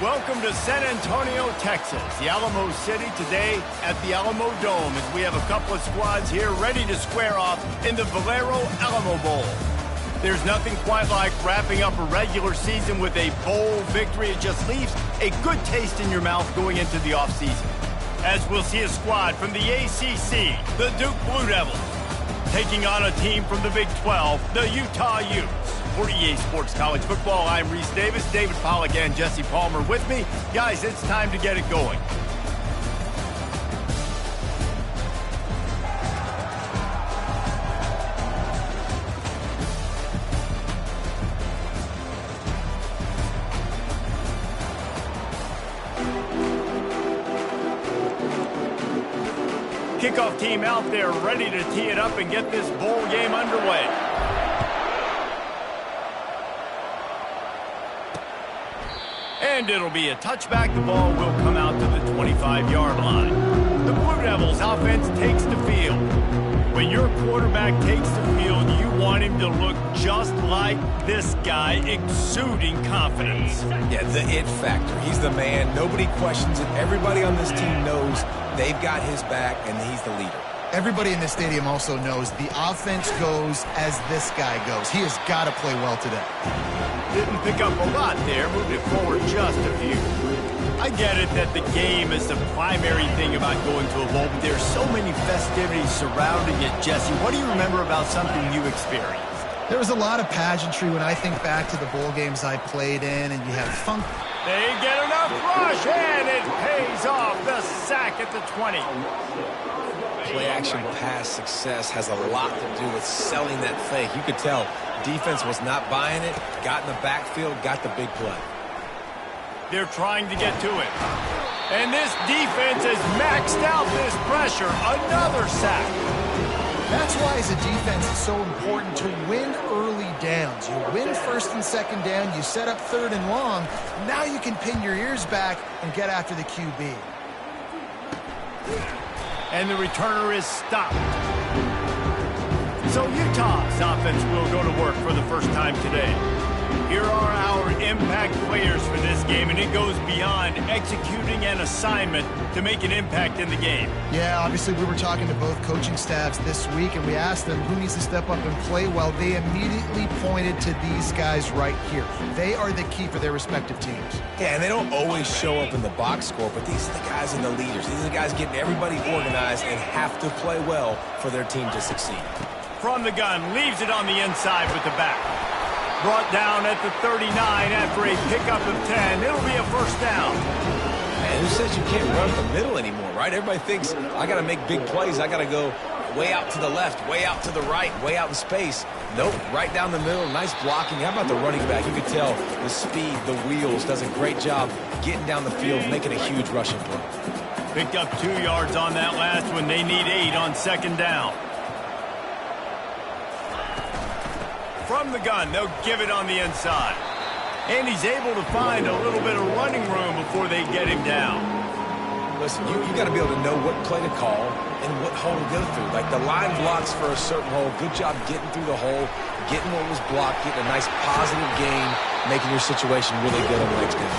Welcome to San Antonio, Texas, the Alamo City today at the Alamo Dome as we have a couple of squads here ready to square off in the Valero Alamo Bowl. There's nothing quite like wrapping up a regular season with a bowl victory. It just leaves a good taste in your mouth going into the offseason. As we'll see a squad from the ACC, the Duke Blue Devils, taking on a team from the Big 12, the Utah Utes. For EA Sports College Football, I'm Reese Davis, David Pollack, and Jesse Palmer with me. Guys, it's time to get it going. Kickoff team out there ready to tee it up and get this bowl game underway. And it'll be a touchback. The ball will come out to the 25-yard line. The Blue Devils offense takes the field. When your quarterback takes the field, you want him to look just like this guy, exuding confidence. Yeah, the it factor. He's the man. Nobody questions it. Everybody on this team knows they've got his back, and he's the leader. Everybody in this stadium also knows the offense goes as this guy goes. He has got to play well today. Didn't pick up a lot there, moved it forward just a few. I get it that the game is the primary thing about going to a bowl, but there's so many festivities surrounding it. Jesse, what do you remember about something you experienced? There was a lot of pageantry when I think back to the bowl games I played in, and you had funk. They get enough rush, and it pays off. The sack at the 20. Play-action pass success has a lot to do with selling that fake. You could tell defense was not buying it, got in the backfield, got the big play. They're trying to get to it. And this defense has maxed out this pressure. Another sack. That's why, as a defense, it's so important to win early downs. You win first and second down, you set up third and long. Now you can pin your ears back and get after the QB. And the returner is stopped. So Utah's offense will go to work for the first time today. Here are our impact players for this game, and it goes beyond executing an assignment to make an impact in the game. Yeah, obviously we were talking to both coaching staffs this week, and we asked them who needs to step up and play well. They immediately pointed to these guys right here. They are the key for their respective teams. Yeah, and they don't always show up in the box score, but these are the guys and the leaders. These are the guys getting everybody organized and have to play well for their team to succeed. From the gun, leaves it on the inside with the back. Brought down at the 39 after a pickup of 10. It'll be a first down. Man, who says you can't run the middle anymore, right? Everybody thinks, I got to make big plays. I got to go way out to the left, way out to the right, way out in space. Nope, right down the middle. Nice blocking. How about the running back? You can tell the speed, the wheels, does a great job getting down the field, making a huge rushing play. Picked up 2 yards on that last one. They need 8 on second down. From the gun, they'll give it on the inside. And he's able to find a little bit of running room before they get him down. Listen, you got to be able to know what play to call and what hole to go through. Like the line blocks for a certain hole. Good job getting through the hole, getting what was blocked, getting a nice positive gain, making your situation really good on the next game.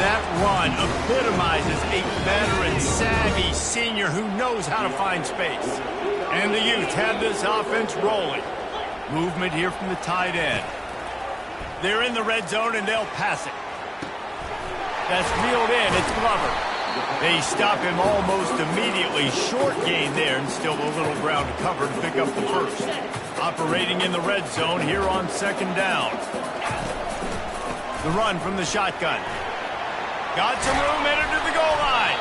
That run epitomizes a veteran, savvy senior who knows how to find space. And the Utes have this offense rolling. Movement here from the tight end. They're in the red zone, and they'll pass it. That's reeled in. It's Glover. They stop him almost immediately. Short gain there, and still a little ground to cover to pick up the first. Operating in the red zone here on second down. The run from the shotgun. Got some room, entered to the goal line.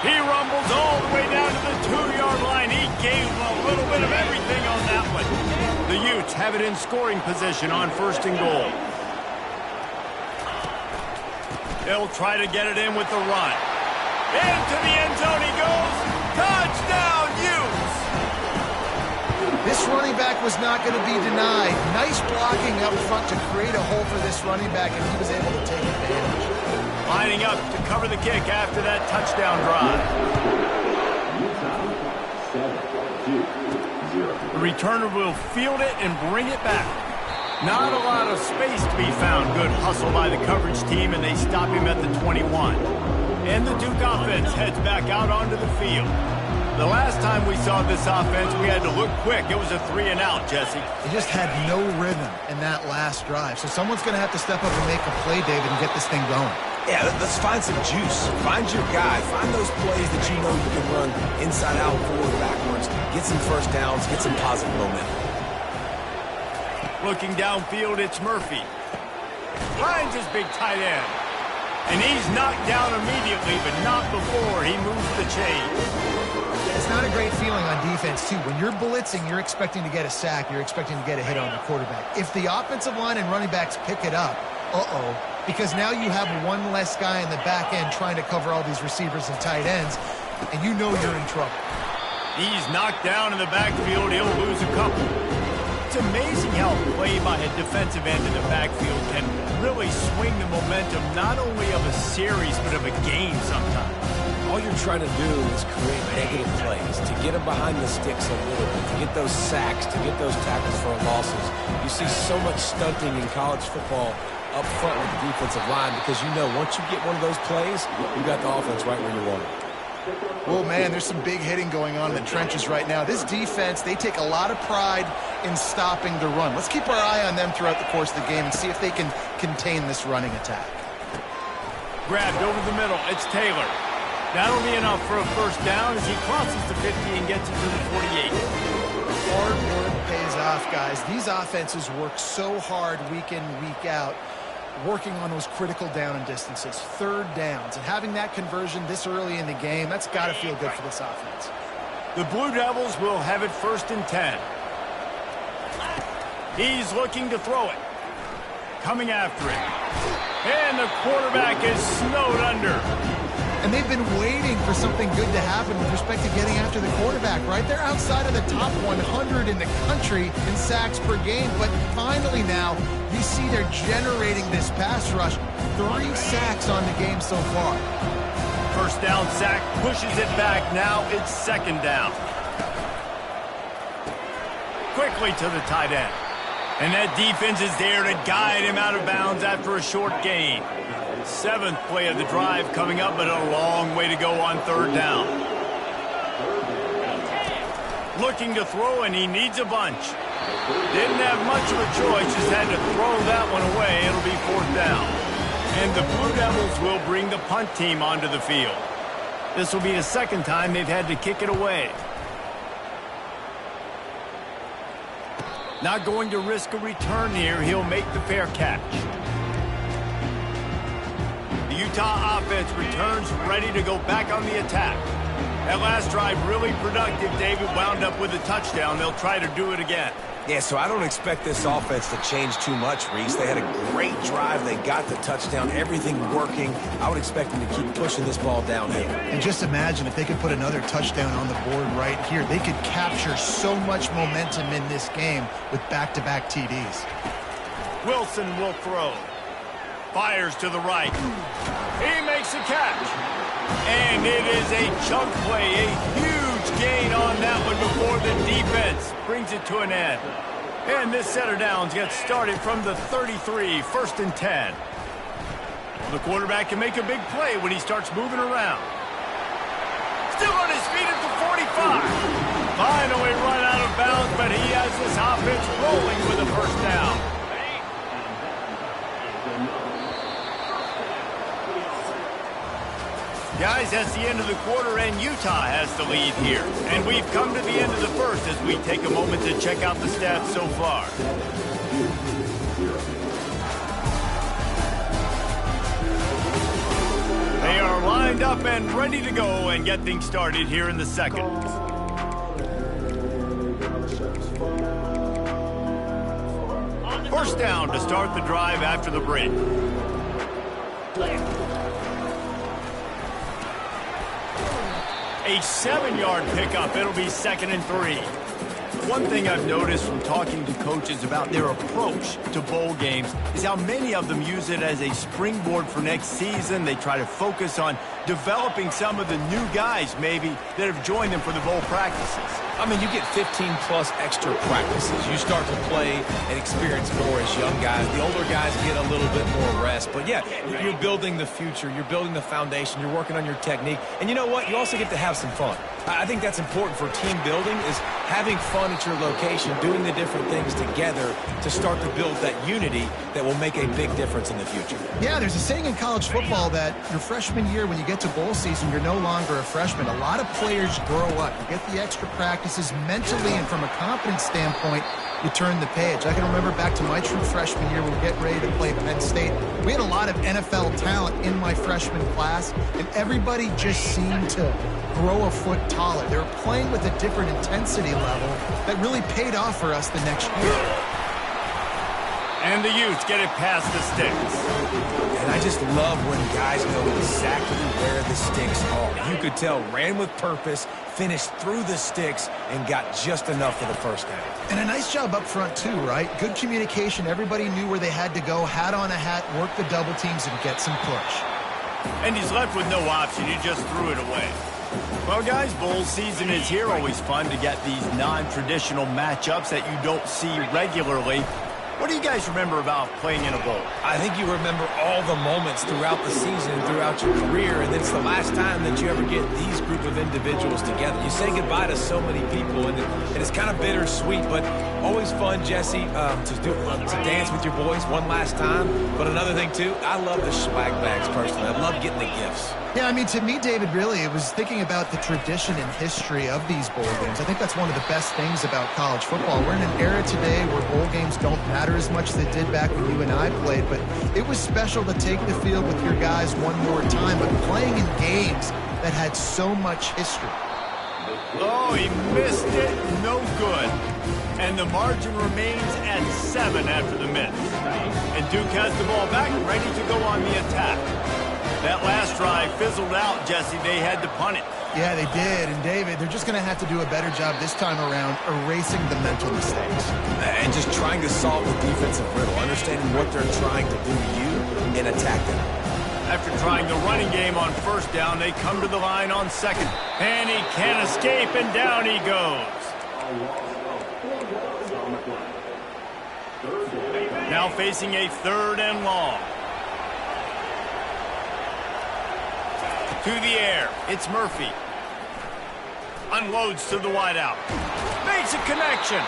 He rumbles all the way down to the 2-yard line. He gave a little bit of everything on that one. The Utes have it in scoring position on first and goal. They'll try to get it in with the run. Into the end zone he goes. Touchdown, Utes! This running back was not going to be denied. Nice blocking up front to create a hole for this running back, and he was able to take advantage. Lining up to cover the kick after that touchdown drive. The returner will field it and bring it back. Not a lot of space to be found. Good hustle by the coverage team, and they stop him at the 21. And the Duke offense heads back out onto the field. The last time we saw this offense, we had to look quick. It was a 3-and-out, Jesse. They just had no rhythm in that last drive. So someone's going to have to step up and make a play, David, and get this thing going. Yeah, let's find some juice. Find your guy. Find those plays that you know you can run inside out, forward, backwards. Get some first downs. Get some positive momentum. Looking downfield, it's Murphy. Finds his big tight end. And he's knocked down immediately, but not before he moves the chains. It's not a great feeling on defense, too. When you're blitzing, you're expecting to get a sack. You're expecting to get a hit on the quarterback. If the offensive line and running backs pick it up, because now you have one less guy in the back end trying to cover all these receivers and tight ends, and you know you're in trouble. He's knocked down in the backfield. He'll lose a couple. It's amazing how play by a defensive end in the backfield can really swing the momentum not only of a series but of a game sometimes. All you're trying to do is create negative plays, to get them behind the sticks a little bit, to get those sacks, to get those tackles for losses. You see so much stunting in college football up front with the defensive line because you know once you get one of those plays, you got the offense right where you want it. Well, man, there's some big hitting going on in the trenches right now. This defense, they take a lot of pride in stopping the run. Let's keep our eye on them throughout the course of the game and see if they can contain this running attack. Grabbed over the middle. It's Taylor. That'll be enough for a first down as he crosses the 50 and gets it to the 48. Hard work pays off, guys. These offenses work so hard week in, week out, working on those critical down and distances, third downs, and having that conversion this early in the game, that's got to feel good for this offense. The Blue Devils will have it 1st and 10. He's looking to throw it. Coming after it. And the quarterback is snowed under. And they've been waiting for something good to happen with respect to getting after the quarterback, right? They're outside of the top 100 in the country in sacks per game, but finally now you see they're generating this pass rush. 3 sacks on the game so far. First down sack, pushes it back. Now it's 2nd down. Quickly to the tight end. And that defense is there to guide him out of bounds after a short gain. 7th play of the drive coming up, but a long way to go on 3rd down. Looking to throw, and he needs a bunch. Didn't have much of a choice, just had to throw that one away. It'll be 4th down. And the Blue Devils will bring the punt team onto the field. This will be the 2nd time they've had to kick it away. Not going to risk a return here. He'll make the fair catch. The Utah offense returns ready to go back on the attack. That last drive really productive. David wound up with a touchdown. They'll try to do it again. Yeah, so I don't expect this offense to change too much, Reese. They had a great drive. They got the touchdown. Everything working. I would expect them to keep pushing this ball downhill. And just imagine if they could put another touchdown on the board right here. They could capture so much momentum in this game with back-to-back TDs. Wilson will throw. Fires to the right. He makes a catch. And it is a chunk play, a huge gain on that one before the defense brings it to an end. And this set of downs gets started from the 33, 1st and 10. The quarterback can make a big play when he starts moving around. Still on his feet at the 45. Finally run out of bounds, but he has this offense rolling with a first down. Guys, that's the end of the quarter, and Utah has the lead here. And we've come to the end of the first as we take a moment to check out the stats so far. They are lined up and ready to go and get things started here in the 2nd. First down to start the drive after the break. A 7-yard pickup. It'll be 2nd and 3. One thing I've noticed from talking to coaches about their approach to bowl games is how many of them use it as a springboard for next season. They try to focus on developing some of the new guys, maybe, that have joined them for the bowl practices. I mean, you get 15-plus extra practices. You start to play and experience more as young guys. The older guys get a little bit more rest. But, yeah, you're building the future. You're building the foundation. You're working on your technique. And you know what? You also get to have some fun. I think that's important for team building, is having fun at your location, doing the different things together to start to build that unity that will make a big difference in the future. Yeah, there's a saying in college football that your freshman year, when you get to bowl season, you're no longer a freshman. A lot of players grow up. You get the extra practices mentally, and from a confidence standpoint, you turn the page. I can remember back to my true freshman year, we were getting ready to play Penn State. We had a lot of NFL talent in my freshman class, and everybody just seemed to grow a foot taller. They were playing with a different intensity level that really paid off for us the next year. And the youth get it past the sticks. And I just love when guys know exactly where the sticks are. You could tell, ran with purpose, finished through the sticks, and got just enough for the first down. And a nice job up front, too, right? Good communication. Everybody knew where they had to go, hat on a hat, work the double teams, and get some push. And he's left with no option. He just threw it away. Well, guys, bowl season is here. Always fun to get these non-traditional matchups that you don't see regularly. What do you guys remember about playing in a bowl? I think you remember all the moments throughout the season, throughout your career, and it's the last time that you ever get these group of individuals together. You say goodbye to so many people, and it's kind of bittersweet, but always fun, Jesse, to dance with your boys one last time. But another thing, too, I love the swag bags, personally. I love getting the gifts. Yeah, I mean, to me, David, really, it was thinking about the tradition and history of these bowl games. I think that's one of the best things about college football. We're in an era today where bowl games don't matter as much as they did back when you and I played, but it was special to take the field with your guys one more time, but playing in games that had so much history. Oh, he missed it. No good. And the margin remains at 7 after the miss. And Duke has the ball back, ready to go on the attack. That last drive fizzled out, Jesse. They had to punt it. Yeah, they did. And, David, they're just going to have to do a better job this time around erasing the mental mistakes. And just trying to solve the defensive riddle, understanding what they're trying to do to you and attack them. After trying the running game on first down, they come to the line on second. And he can't escape, and down he goes. Now facing a 3rd and long. To the air, it's Murphy. Unloads to the wideout. Makes a connection.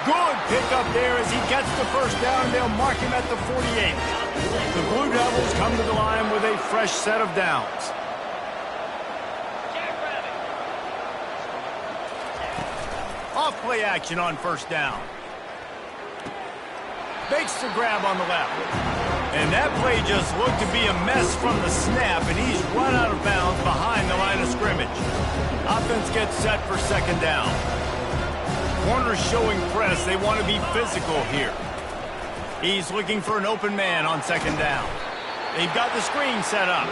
Good pickup there as he gets the first down. They'll mark him at the 48. The Blue Devils come to the line with a fresh set of downs. Off play action on first down. Makes the grab on the left. And that play just looked to be a mess from the snap, and he's run out of bounds behind the line of scrimmage. Offense gets set for second down. Corners showing press. They want to be physical here. He's looking for an open man on second down. They've got the screen set up.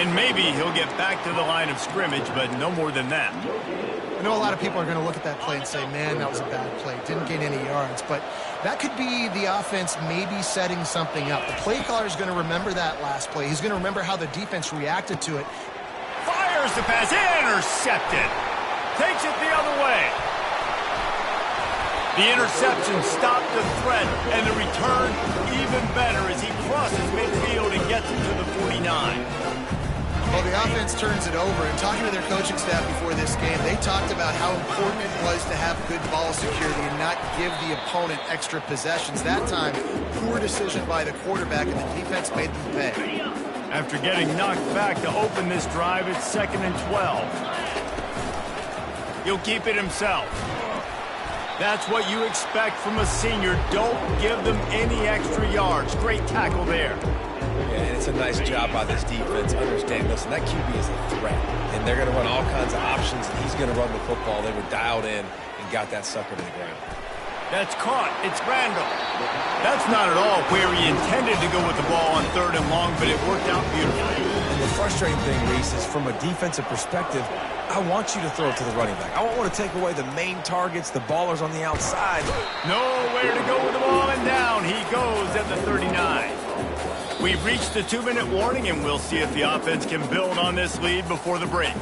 And maybe he'll get back to the line of scrimmage, but no more than that. I know a lot of people are going to look at that play and say, man, that was a bad play. Didn't gain any yards. But that could be the offense maybe setting something up. The play caller is going to remember that last play. He's going to remember how the defense reacted to it. Fires the pass. Intercepted. Takes it the other way. The interception stopped the threat, and the return even better as he crosses midfield and gets it to the 49. Well, the offense turns it over, and talking to their coaching staff before this game, they talked about how important it was to have good ball security and not give the opponent extra possessions. That time, poor decision by the quarterback, and the defense made them pay. After getting knocked back to open this drive, it's 2nd and 12. He'll keep it himself. That's what you expect from a senior. Don't give them any extra yards. Great tackle there. Yeah, and it's a nice job by this defense understanding, listen, that QB is a threat, and they're going to run all kinds of options, and he's going to run the football. They were dialed in and got that sucker to the ground. That's caught. It's Randall. That's not at all where he intended to go with the ball on 3rd and long, but it worked out beautifully. And the frustrating thing, Reese, is from a defensive perspective, I want you to throw it to the running back. I don't want to take away the main targets, the ballers on the outside. Nowhere to go with the ball, and down he goes at the 39. We've reached the 2-minute warning, and we'll see if the offense can build on this lead before the break.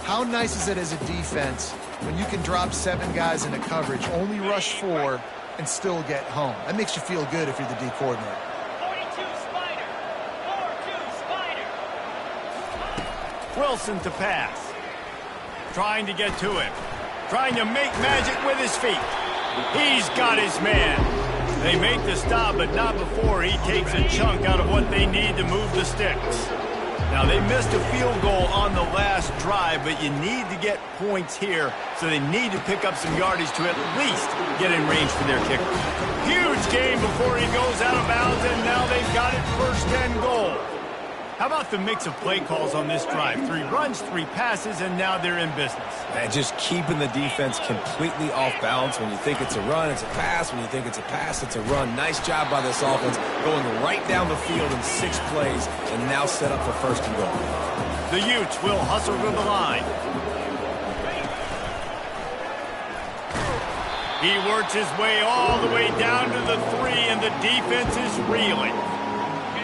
How nice is it as a defense when you can drop 7 guys into coverage, only rush 4, and still get home? That makes you feel good if you're the D coordinator. 42 Spider. 4-2 Spider. Wilson to pass. Trying to get to him. Trying to make magic with his feet. He's got his man. They make the stop, but not before he takes a chunk out of what they need to move the sticks. Now, they missed a field goal on the last drive, but you need to get points here, so they need to pick up some yardage to at least get in range for their kicker. Huge gain before he goes out of bounds, and now they've got it 1st and goal. How about the mix of play calls on this drive? 3 runs, 3 passes, and now they're in business. And just keeping the defense completely off balance. When you think it's a run, it's a pass. When you think it's a pass, it's a run. Nice job by this offense, going right down the field in 6 plays, and now set up for 1st and goal. The Utes will hustle to the line. He works his way all the way down to the 3, and the defense is reeling.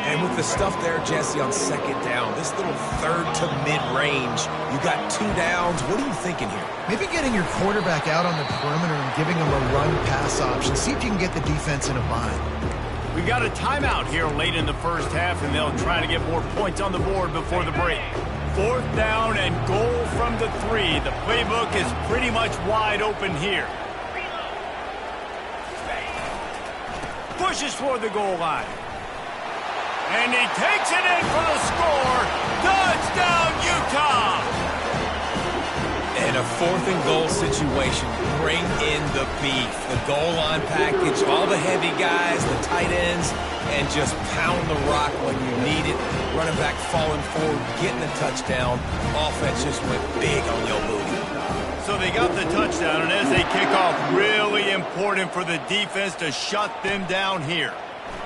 And with the stuff there, Jesse, on 2nd down, this little 3rd to mid-range, you got 2 downs. What are you thinking here? Maybe getting your quarterback out on the perimeter and giving him a run-pass option. See if you can get the defense in a bind. We got a timeout here late in the 1st half, and they'll try to get more points on the board before the break. 4th down and goal from the 3. The playbook is pretty much wide open here. Pushes for the goal line. And he takes it in for the score. Touchdown, Utah! In a 4th and goal situation, bring in the beef. The goal line package, all the heavy guys, the tight ends, and just pound the rock when you need it. Running back falling forward, getting the touchdown. Offense just went big on your booty. So they got the touchdown, and as they kick off, really important for the defense to shut them down here.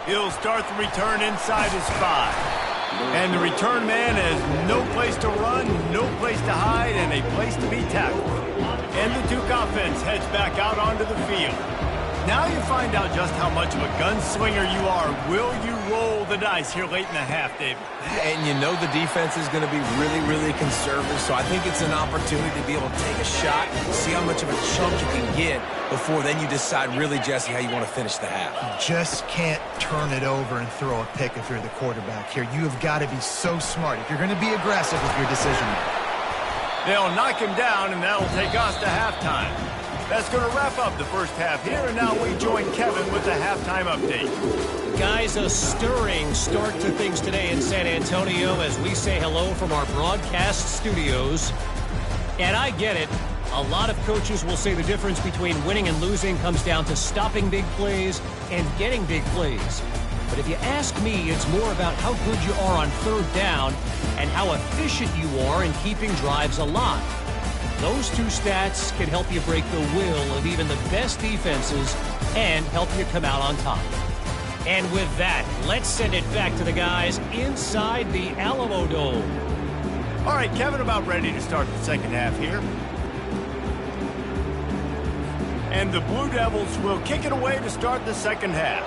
He'll start the return inside his 5. And the return man has no place to run, no place to hide, and a place to be tackled. And the Duke offense heads back out onto the field. Now you find out just how much of a gunslinger you are. Will you roll the dice here late in the half, David? And you know the defense is going to be really, really conservative, so I think it's an opportunity to be able to take a shot, see how much of a chunk you can get before then you decide really, Jesse, how you want to finish the half. You just can't turn it over and throw a pick if you're the quarterback here. You have got to be so smart if you're going to be aggressive with your decision. They'll knock him down, and that'll take us to halftime. That's going to wrap up the 1st half here, and now we join Kevin with the halftime update. Guys, a stirring start to things today in San Antonio as we say hello from our broadcast studios. And I get it. A lot of coaches will say the difference between winning and losing comes down to stopping big plays and getting big plays. But if you ask me, it's more about how good you are on 3rd down and how efficient you are in keeping drives alive. Those 2 stats can help you break the will of even the best defenses and help you come out on top. And with that, let's send it back to the guys inside the Alamo Dome. All right, Kevin, about ready to start the 2nd half here. And the Blue Devils will kick it away to start the 2nd half.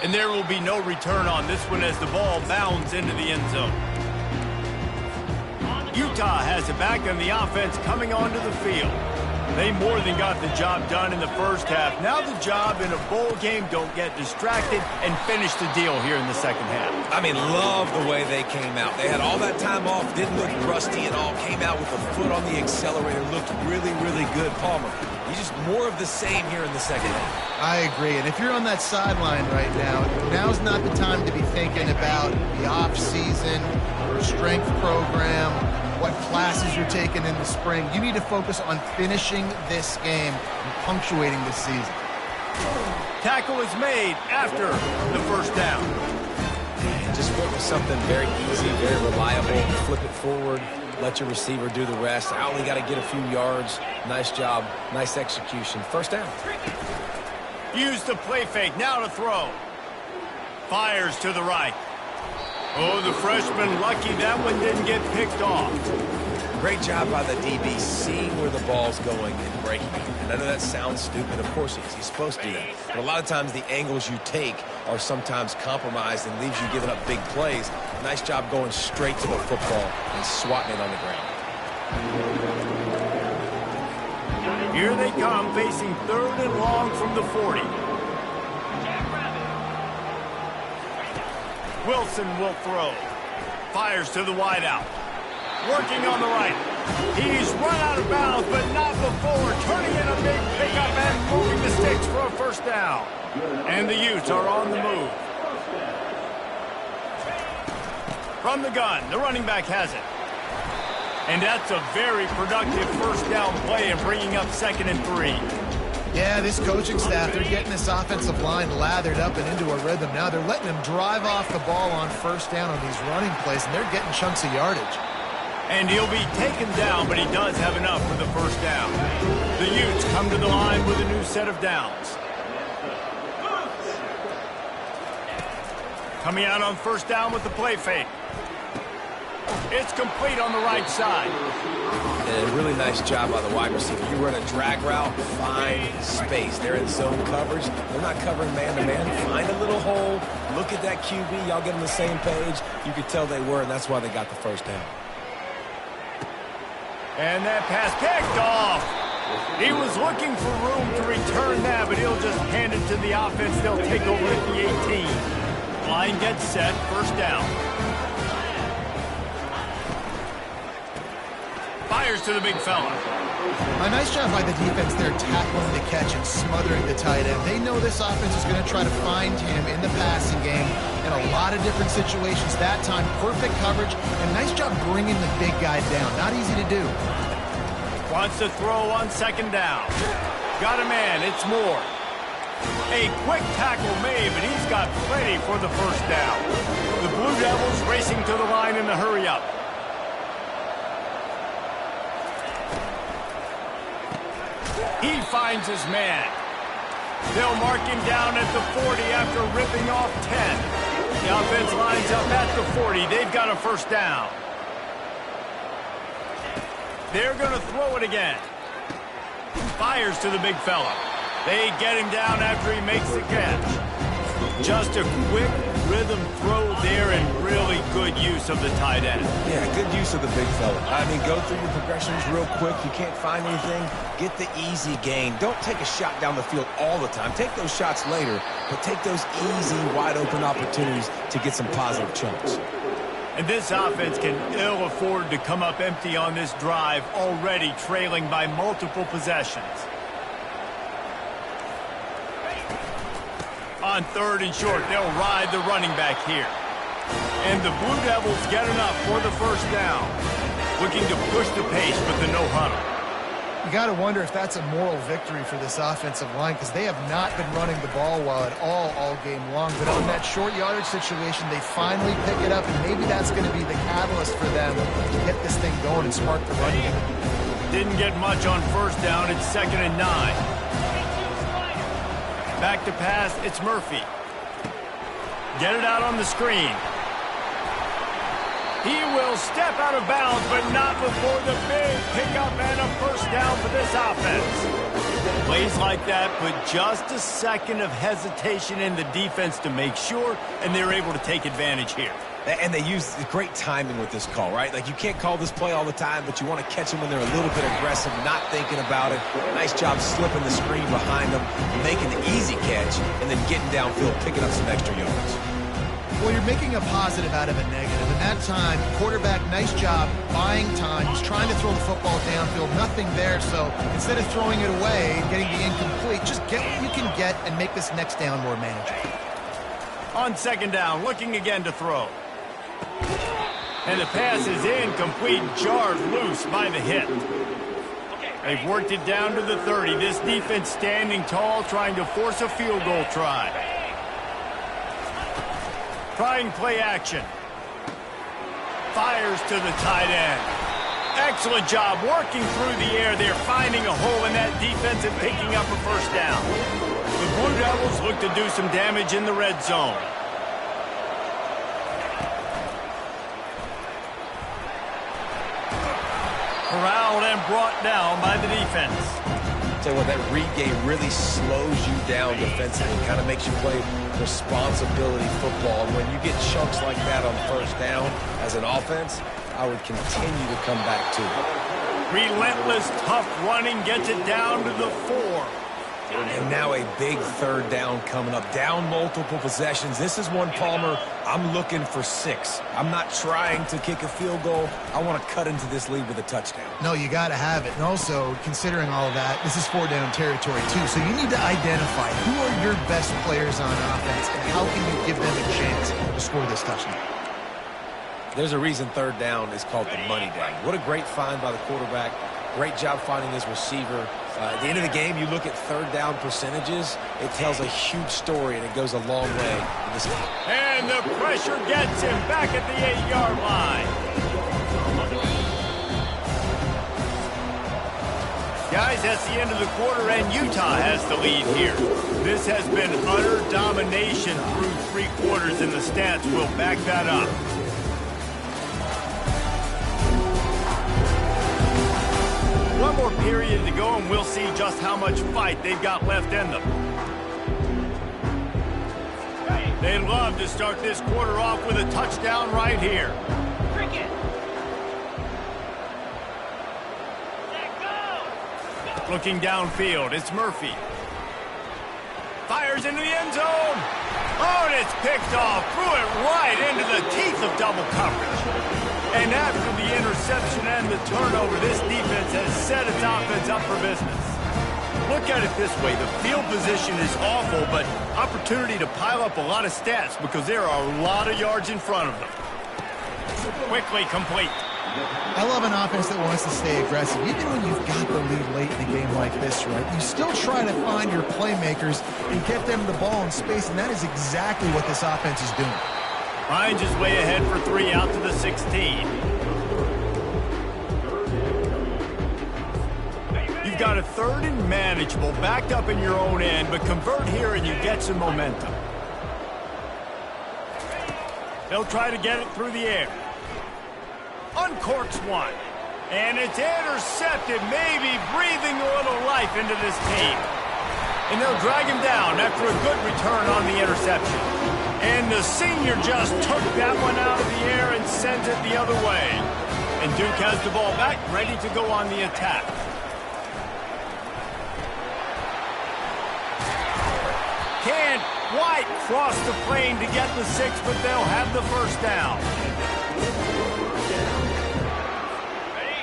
And there will be no return on this one as the ball bounds into the end zone. Utah has it back, and the offense coming onto the field. They more than got the job done in the 1st half. Now the job in a bowl game, don't get distracted and finish the deal here in the 2nd half. I mean, love the way they came out. They had all that time off, didn't look rusty at all, came out with a foot on the accelerator, looked really, really good. Palmer, he's just more of the same here in the 2nd half. I agree, and if you're on that sideline right now, now's not the time to be thinking about the off-season or strength program, what classes you're taking in the spring. You need to focus on finishing this game and punctuating this season. Tackle is made after the 1st down. And just focus something very easy, very reliable. Flip it forward, let your receiver do the rest. I only got to get a few yards. Nice job, nice execution. 1st down. Use the play fake, now to throw. Fires to the right. Oh, the freshman lucky that one didn't get picked off. Great job by the DB seeing where the ball's going and breaking it. And I know that sounds stupid. Of course he is. He's supposed to do that. But a lot of times the angles you take are sometimes compromised and leaves you giving up big plays. Nice job going straight to the football and swatting it on the ground. Here they come, facing 3rd and long from the 40. Wilson will throw. Fires to the wideout. Working on the right. He's run out of bounds, but not before turning in a big pickup and moving the sticks for a first down. And the Utes are on the move. From the gun, the running back has it. And that's a very productive first down play and bringing up 2nd and 3. Yeah, this coaching staff, they're getting this offensive line lathered up and into a rhythm. Now they're letting them drive off the ball on first down on these running plays, and they're getting chunks of yardage. And he'll be taken down, but he does have enough for the first down. The Utes come to the line with a new set of downs. Coming out on first down with the play fake. It's complete on the right side. And a really nice job by the wide receiver. You run a drag route, find space. They're in zone coverage. They're not covering man-to-man. Find a little hole. Look at that QB. Y'all get on the same page. You could tell they were, and that's why they got the first down. And that pass picked off. He was looking for room to return that, but he'll just hand it to the offense. They'll take over at the 18. Line gets set, first down. Fires to the big fella. A nice job by the defense there tackling the catch and smothering the tight end. They know this offense is going to try to find him in the passing game in a lot of different situations. That time, perfect coverage, and nice job bringing the big guy down. Not easy to do. Wants to throw on 2nd down. Got a man, it's Moore. A quick tackle made, but he's got plenty for the first down. The Blue Devils racing to the line in the hurry-up. He finds his man. They'll mark him down at the 40 after ripping off 10. The offense lines up at the 40. They've got a first down. They're going to throw it again. Fires to the big fella. They get him down after he makes the catch. Just a quick rhythm throw there and really good use of the tight end. Yeah, good use of the big fella. I mean, go through your progressions real quick. You can't find anything. Get the easy gain. Don't take a shot down the field all the time. Take those shots later, but take those easy, wide-open opportunities to get some positive chunks. And this offense can ill afford to come up empty on this drive, already trailing by multiple possessions. On 3rd and short, they'll ride the running back here. And the Blue Devils get enough for the first down. Looking to push the pace with the no huddle. You got to wonder if that's a moral victory for this offensive line, because they have not been running the ball well at all game long. But on that short yardage situation, they finally pick it up, and maybe that's going to be the catalyst for them to get this thing going and spark the running game. Didn't get much on first down. It's 2nd and 9. Back to pass, it's Murphy. Get it out on the screen. He will step out of bounds, but not before the big pickup and a first down for this offense. Plays like that put just a second of hesitation in the defense to make sure, and they're able to take advantage here. And they use great timing with this call, right? Like, you can't call this play all the time, but you want to catch them when they're a little bit aggressive, not thinking about it. Nice job slipping the screen behind them, making the easy catch, and then getting downfield, picking up some extra yards. Well, you're making a positive out of a negative. And that time, quarterback, nice job buying time. He's trying to throw the football downfield. Nothing there, so instead of throwing it away and getting the incomplete, just get what you can get and make this next down more manageable. On 2nd down, looking again to throw. And the pass is incomplete, jarred loose by the hit. They've worked it down to the 30. This defense standing tall, trying to force a field goal try. Trying play action. Fires to the tight end. Excellent job working through the air. They're finding a hole in that defense and picking up a first down. The Blue Devils look to do some damage in the red zone. corralled and brought down by the defense. Tell you what, that read game really slows you down defensively. Kind of makes you play responsibility football. And when you get chunks like that on first down as an offense, I would continue to come back to it. Relentless, tough running gets it down to the 4. And now a big third down coming up. Down multiple possessions. This is one, Palmer, I'm looking for 6. I'm not trying to kick a field goal. I want to cut into this lead with a touchdown. No, you got to have it. And also, considering all of that, this is 4-down territory too. So you need to identify who are your best players on offense and how can you give them a chance to score this touchdown. There's a reason third down is called the money down. What a great find by the quarterback. Great job finding his receiver. At the end of the game, you look at third down percentages, it tells a huge story, and it goes a long way in this game. And the pressure gets him back at the 8-yard line. Guys, that's the end of the quarter, and Utah has the lead here. This has been utter domination through 3 quarters, and the stats will back that up. One more period to go, and we'll see just how much fight they've got left in them. They'd love to start this quarter off with a touchdown right here. Looking downfield, it's Murphy. Fires into the end zone. Oh, and it's picked off. Threw it right into the teeth of double coverage. And after the interception and the turnover, this defense has set its offense up for business. Look at it this way. The field position is awful, but opportunity to pile up a lot of stats because there are a lot of yards in front of them. Quickly complete. I love an offense that wants to stay aggressive. Even when you've got the lead late in a game like this, right, you still try to find your playmakers and get them the ball in space, and that is exactly what this offense is doing. Finds his way ahead for 3 out to the 16. You've got a 3rd and manageable, backed up in your own end, but convert here and you get some momentum. They'll try to get it through the air. Uncorks one. And it's intercepted, maybe breathing a little life into this team. And they'll drag him down after a good return on the interception. And the senior just took that one out of the air and sent it the other way. And Duke has the ball back, ready to go on the attack. Can't quite cross the plane to get the 6, but they'll have the first down.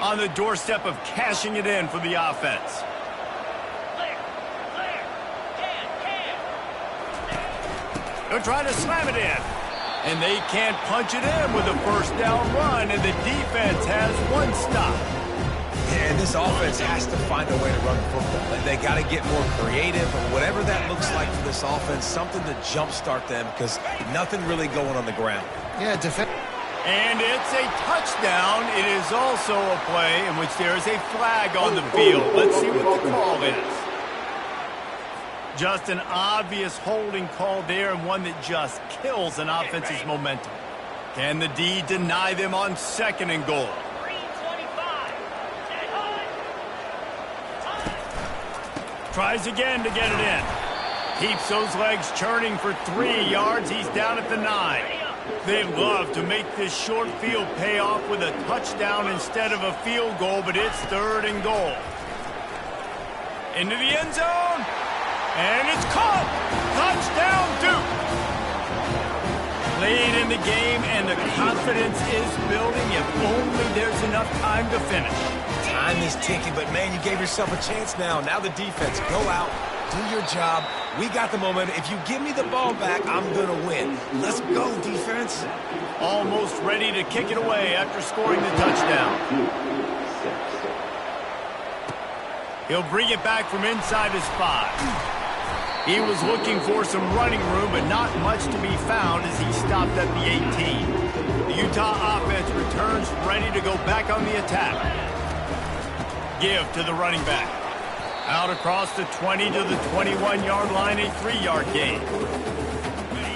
On the doorstep of cashing it in for the offense. They'll try to slam it in. And they can't punch it in with a first down run, and the defense has one stop. And this offense has to find a way to run the football. They got to get more creative, or whatever that looks like for this offense, something to jumpstart them, because nothing really going on the ground. Yeah, defense. And it's a touchdown. It is also a play in which there is a flag on the field. Let's see what the call is. Just an obvious holding call there, and one that just kills an offense's momentum. Can the D deny them on 2nd and goal? Tries again to get it in. Keeps those legs churning for 3 yards. He's down at the 9. They'd love to make this short field pay off with a touchdown instead of a field goal, but it's 3rd and goal. Into the end zone. And it's caught! Touchdown, Duke! Late in the game, and the confidence is building if only there's enough time to finish. Time is ticking, but, man, you gave yourself a chance now. Now the defense, go out, do your job. We got the momentum. If you give me the ball back, I'm going to win. Let's go, defense. Almost ready to kick it away after scoring the touchdown. He'll bring it back from inside his 5. He was looking for some running room, but not much to be found as he stopped at the 18. The Utah offense returns ready to go back on the attack. Give to the running back. Out across the 20 to the 21-yard line, a 3-yard gain.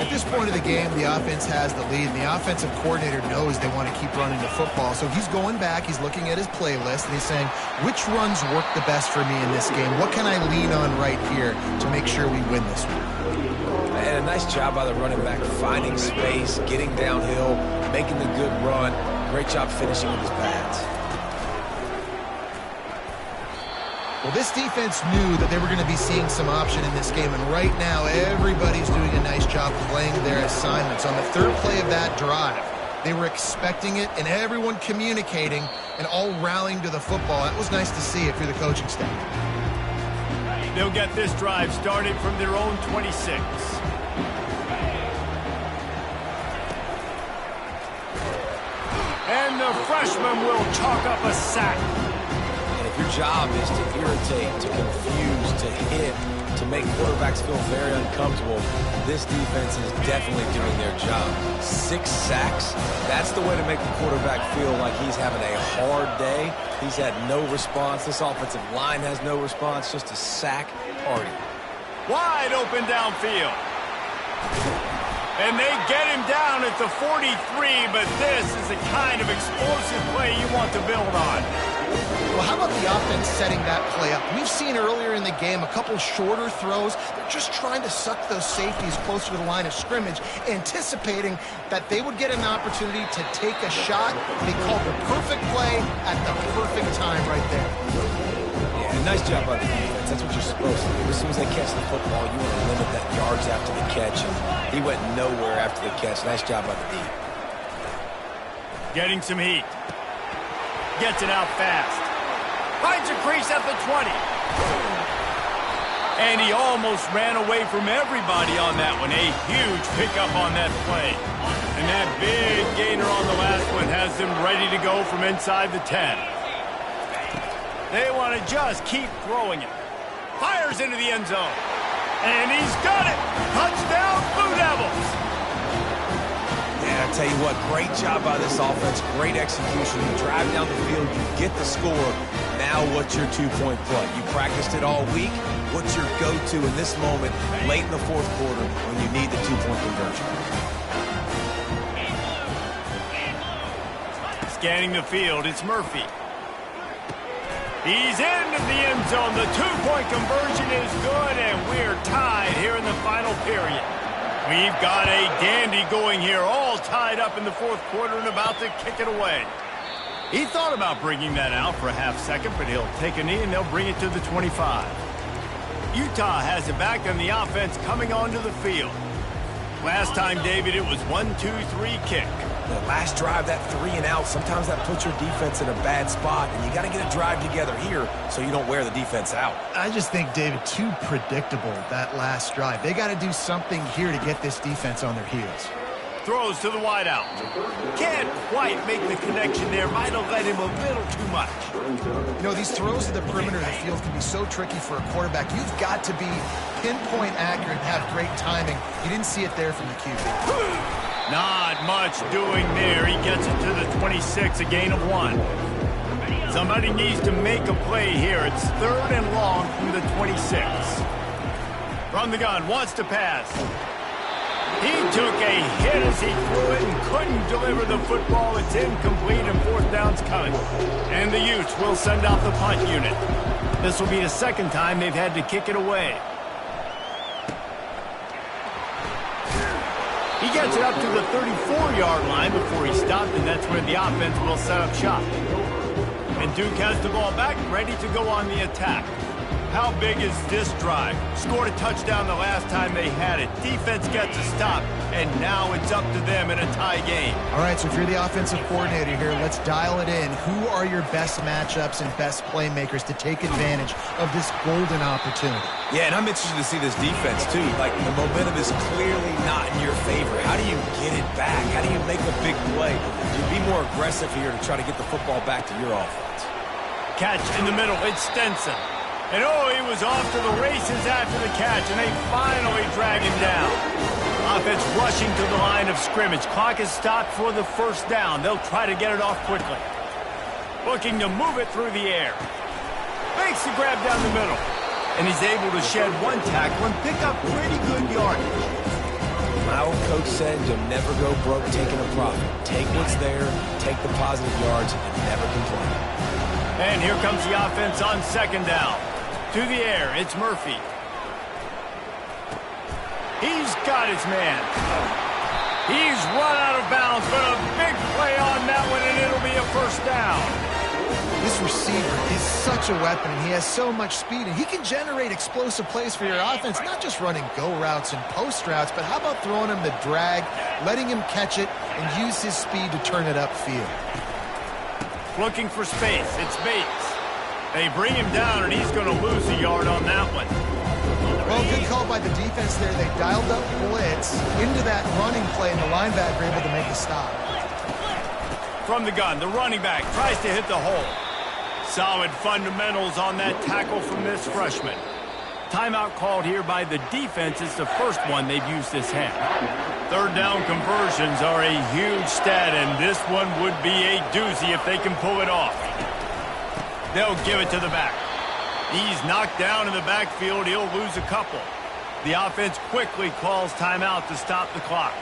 And this point of the game, the offense has the lead, and the offensive coordinator knows they want to keep running the football. So he's going back, he's looking at his playlist, and he's saying, which runs work the best for me in this game? What can I lean on right here to make sure we win this one? And a nice job by the running back, finding space, getting downhill, making the good run. Great job finishing with his pads. Well, this defense knew that they were going to be seeing some option in this game, and right now everybody's doing a nice job playing their assignments. On the third play of that drive, they were expecting it, and everyone communicating and all rallying to the football. That was nice to see if you're the coaching staff. They'll get this drive started from their own 26. And the freshman will chalk up a sack. And if your job is to irritate, to confuse, to hit, to make quarterbacks feel very uncomfortable, this defense is definitely doing their job. 6 sacks, that's the way to make the quarterback feel like he's having a hard day. He's had no response. This offensive line has no response, just a sack party. Wide open downfield. And they get him down at the 43, but this is the kind of explosive play you want to build on. Well, how about the offense setting that play up? We've seen earlier in the game a couple shorter throws. They're just trying to suck those safeties closer to the line of scrimmage, anticipating that they would get an opportunity to take a shot. They called the perfect play at the perfect time right there. Yeah, nice job by the defense. That's what you're supposed to do. As soon as they catch the football, you want to limit that yards after the catch. And he went nowhere after the catch. Nice job by the D. Getting some heat. Gets it out fast. Finds a crease at the 20. And he almost ran away from everybody on that one. A huge pickup on that play. And that big gainer on the last one has them ready to go from inside the 10. They want to just keep throwing it. Fires into the end zone. And he's got it. Touchdown, Blue Devils. Yeah, I tell you what, great job by this offense. Great execution. You drive down the field, you get the score. Now what's your two-point play? You practiced it all week. What's your go-to in this moment, late in the fourth quarter, when you need the two-point conversion? Scanning the field, it's Murphy. He's into the end zone. The two-point conversion is good, and we're tied here in the final period. We've got a dandy going here, all tied up in the fourth quarter and about to kick it away. He thought about bringing that out for a half second, but he'll take a knee and they'll bring it to the 25. Utah has it back on the offense coming onto the field. Last time, David, it was 1-2-3 kick. The last drive, that 3 and out, sometimes that puts your defense in a bad spot, and you got to get a drive together here so you don't wear the defense out. I just think, David, too predictable, that last drive. They got to do something here to get this defense on their heels. Throws to the wideout. Can't quite make the connection there. Might have let him a little too much. You know, these throws to the perimeter of the field can be so tricky for a quarterback. You've got to be pinpoint accurate and have great timing. You didn't see it there from the QB. Not much doing there. He gets it to the 26, a gain of 1. Somebody needs to make a play here. It's 3rd and long from the 26. From the gun, wants to pass. He took a hit as he threw it and couldn't deliver the football. It's incomplete and 4th down's coming. And the Utes will send out the punt unit. This will be the second time they've had to kick it away. He gets it up to the 34-yard line before he stopped, and that's where the offense will set up shop. And Duke has the ball back, ready to go on the attack. How big is this drive? Scored a touchdown the last time they had it. Defense gets a stop, and now it's up to them in a tie game. All right, so if you're the offensive coordinator here, let's dial it in. Who are your best matchups and best playmakers to take advantage of this golden opportunity? Yeah, and I'm interested to see this defense, too. Like, the momentum is clearly not in your favor. How do you get it back? How do you make a big play? You be more aggressive here to try to get the football back to your offense. Catch in the middle. It's Stenson. And oh, he was off to the races after the catch, and they finally drag him down. Offense rushing to the line of scrimmage. Clock is stopped for the 1st down. They'll try to get it off quickly. Looking to move it through the air. Makes the grab down the middle. And he's able to shed 1 tackle and pick up pretty good yardage. Now coach said, you'll never go broke taking a profit. Take what's there, take the positive yards, and never complain. And here comes the offense on second down. To the air, it's Murphy. He's got his man. He's run out of bounds, but a big play on that one, and it'll be a first down. This receiver is such a weapon, and he has so much speed, and he can generate explosive plays for your offense, not just running go routes and post routes, but how about throwing him the drag, letting him catch it, and use his speed to turn it upfield. Looking for space, it's Bates. They bring him down, and he's going to lose a yard on that one. Well, good call by the defense there. They dialed up blitz into that running play, and the linebacker able to make a stop. From the gun, the running back tries to hit the hole. Solid fundamentals on that tackle from this freshman. Timeout called here by the defense. It's the first one they've used this half. Third down conversions are a huge stat, and this one would be a doozy if they can pull it off. They'll give it to the back. He's knocked down in the backfield. He'll lose a couple. The offense quickly calls timeout to stop the clock.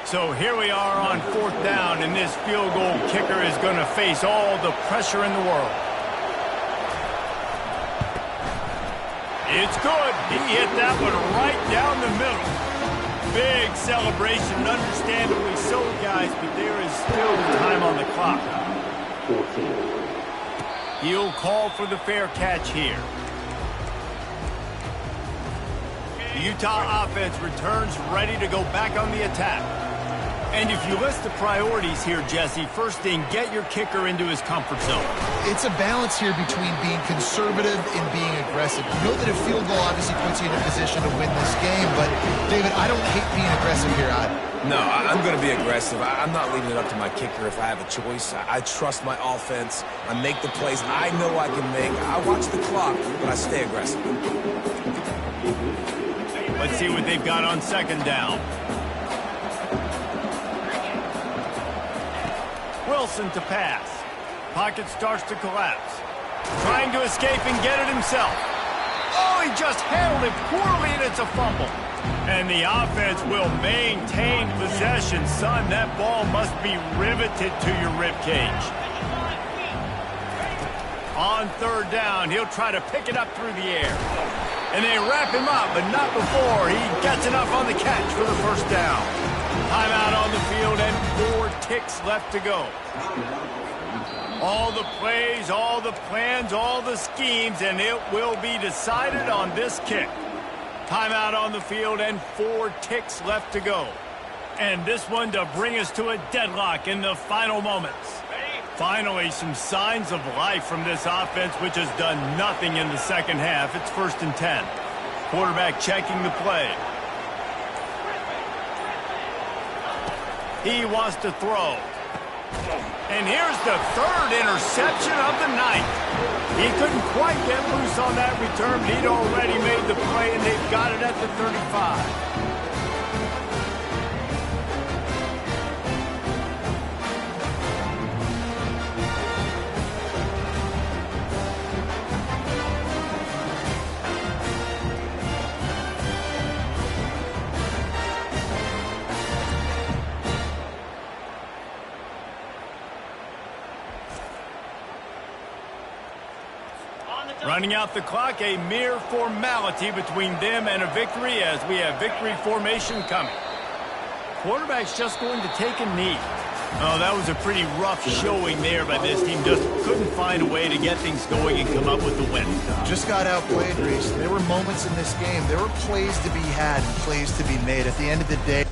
So here we are on fourth down, and this field goal kicker is going to face all the pressure in the world. It's good. He hit that one right down the middle. Big celebration, understandably so, guys, but there is still time on the clock. He'll call for the fair catch here. The Utah offense returns ready to go back on the attack. And if you list the priorities here, Jesse, first thing, get your kicker into his comfort zone. It's a balance here between being conservative and being aggressive. You know that a field goal obviously puts you in a position to win this game, but, David, I don't hate being aggressive here either. No, I'm going to be aggressive. I'm not leaving it up to my kicker if I have a choice. I trust my offense. I make the plays I know I can make. I watch the clock, but I stay aggressive. Let's see what they've got on second down. Wilson to pass. Pocket starts to collapse. Trying to escape and get it himself. Oh, he just handled it poorly, and it's a fumble. And the offense will maintain possession. Son, that ball must be riveted to your ribcage. On third down, he'll try to pick it up through the air. And they wrap him up, but not before he gets enough on the catch for the first down. Timeout on the field and 4 ticks left to go. All the plays, all the plans, all the schemes, and it will be decided on this kick. Timeout on the field and 4 ticks left to go. And this one to bring us to a deadlock in the final moments. Finally, some signs of life from this offense, which has done nothing in the second half. It's 1st and 10. Quarterback checking the play. He wants to throw. And here's the 3rd interception of the night. He couldn't quite get loose on that return, but he'd already made the play, and they've got it at the 35. Running out the clock, a mere formality between them and a victory as we have victory formation coming. Quarterback's just going to take a knee. Oh, that was a pretty rough showing there by this team. Just couldn't find a way to get things going and come up with the win. Just got outplayed, Reese. There were moments in this game. There were plays to be had and plays to be made. At the end of the day,